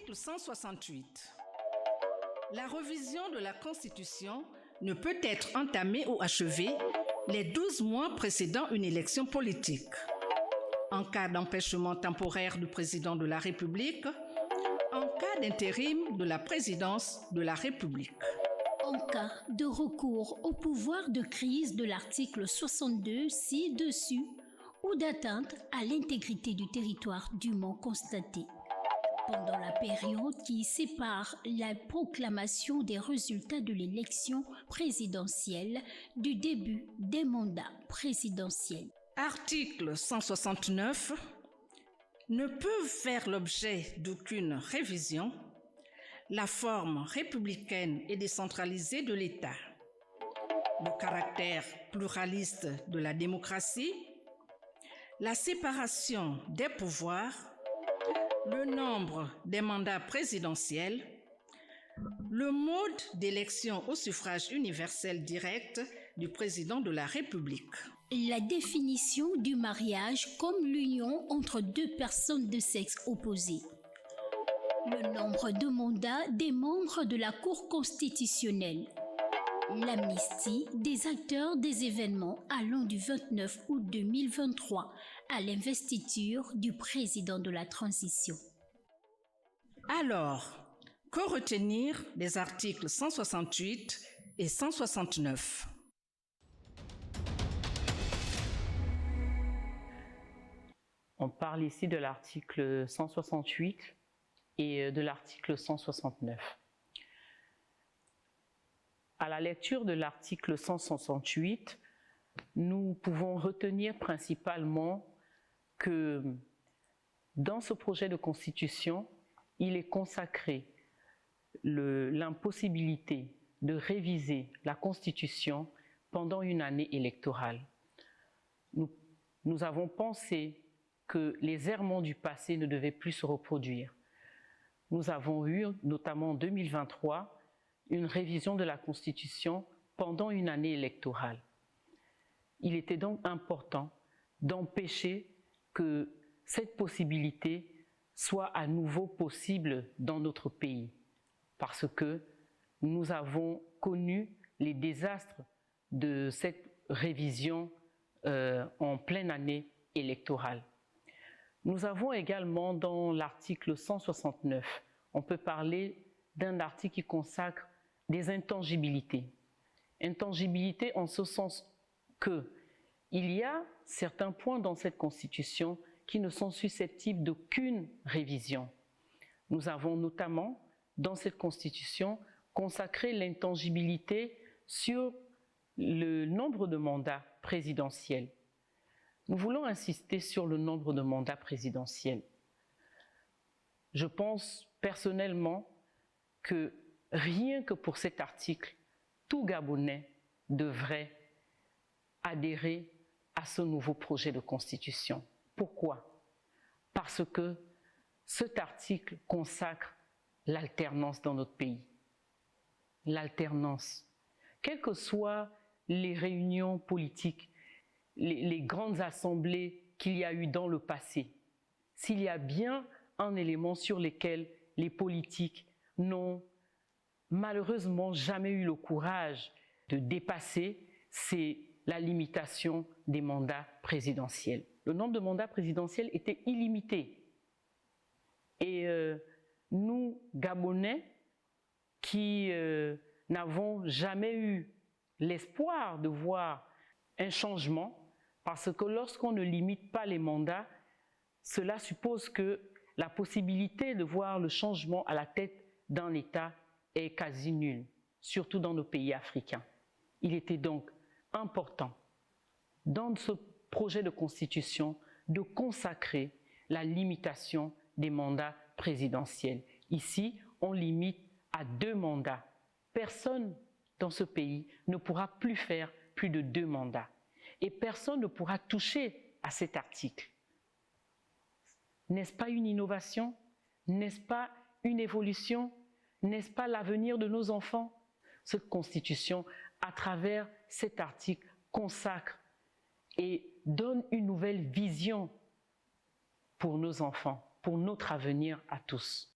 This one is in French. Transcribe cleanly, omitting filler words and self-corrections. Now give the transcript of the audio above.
Article 168. La révision de la Constitution ne peut être entamée ou achevée les 12 mois précédant une élection politique. En cas d'empêchement temporaire du président de la République, en cas d'intérim de la présidence de la République. En cas de recours au pouvoir de crise de l'article 62 ci-dessus ou d'atteinte à l'intégrité du territoire dûment constatée. Pendant la période qui sépare la proclamation des résultats de l'élection présidentielle du début des mandats présidentiels. Article 169. Ne peuvent faire l'objet d'aucune révision la forme républicaine et décentralisée de l'État, le caractère pluraliste de la démocratie, la séparation des pouvoirs, le nombre des mandats présidentiels, le mode d'élection au suffrage universel direct du président de la République. La définition du mariage comme l'union entre deux personnes de sexe opposé. Le nombre de mandats des membres de la Cour constitutionnelle. L'amnistie des acteurs des événements allant du 29 août 2023 à l'investiture du président de la transition. Alors, que retenir des articles 168 et 169? On parle ici de l'article 168 et de l'article 169. À la lecture de l'article 168, nous pouvons retenir principalement que dans ce projet de constitution, il est consacré l'impossibilité de réviser la Constitution pendant une année électorale. Nous avons pensé que les errements du passé ne devaient plus se reproduire. Nous avons eu, notamment en 2023, une révision de la Constitution pendant une année électorale. Il était donc important d'empêcher que cette possibilité soit à nouveau possible dans notre pays, parce que nous avons connu les désastres de cette révision en pleine année électorale. Nous avons également dans l'article 169, on peut parler d'un article qui consacre des intangibilités. Intangibilités en ce sens qu'il y a certains points dans cette Constitution qui ne sont susceptibles d'aucune révision. Nous avons notamment dans cette Constitution consacré l'intangibilité sur le nombre de mandats présidentiels. Nous voulons insister sur le nombre de mandats présidentiels. Je pense personnellement que rien que pour cet article, tout Gabonais devrait adhérer à ce nouveau projet de constitution. Pourquoi? Parce que cet article consacre l'alternance dans notre pays. L'alternance. Quelles que soient les réunions politiques, les grandes assemblées qu'il y a eu dans le passé, s'il y a bien un élément sur lequel les politiques n'ont malheureusement jamais eu le courage de dépasser, c'est la limitation des mandats présidentiels. Le nombre de mandats présidentiels était illimité. Et nous, Gabonais, qui n'avons jamais eu l'espoir de voir un changement, parce que lorsqu'on ne limite pas les mandats, cela suppose que la possibilité de voir le changement à la tête d'un État est quasi nulle, surtout dans nos pays africains. Il était donc important, dans ce projet de constitution, de consacrer la limitation des mandats présidentiels. Ici, on limite à 2 mandats. Personne dans ce pays ne pourra plus faire plus de 2 mandats. Et personne ne pourra toucher à cet article. N'est-ce pas une innovation? N'est-ce pas une évolution? N'est-ce pas l'avenir de nos enfants? Cette Constitution, à travers cet article, consacre et donne une nouvelle vision pour nos enfants, pour notre avenir à tous.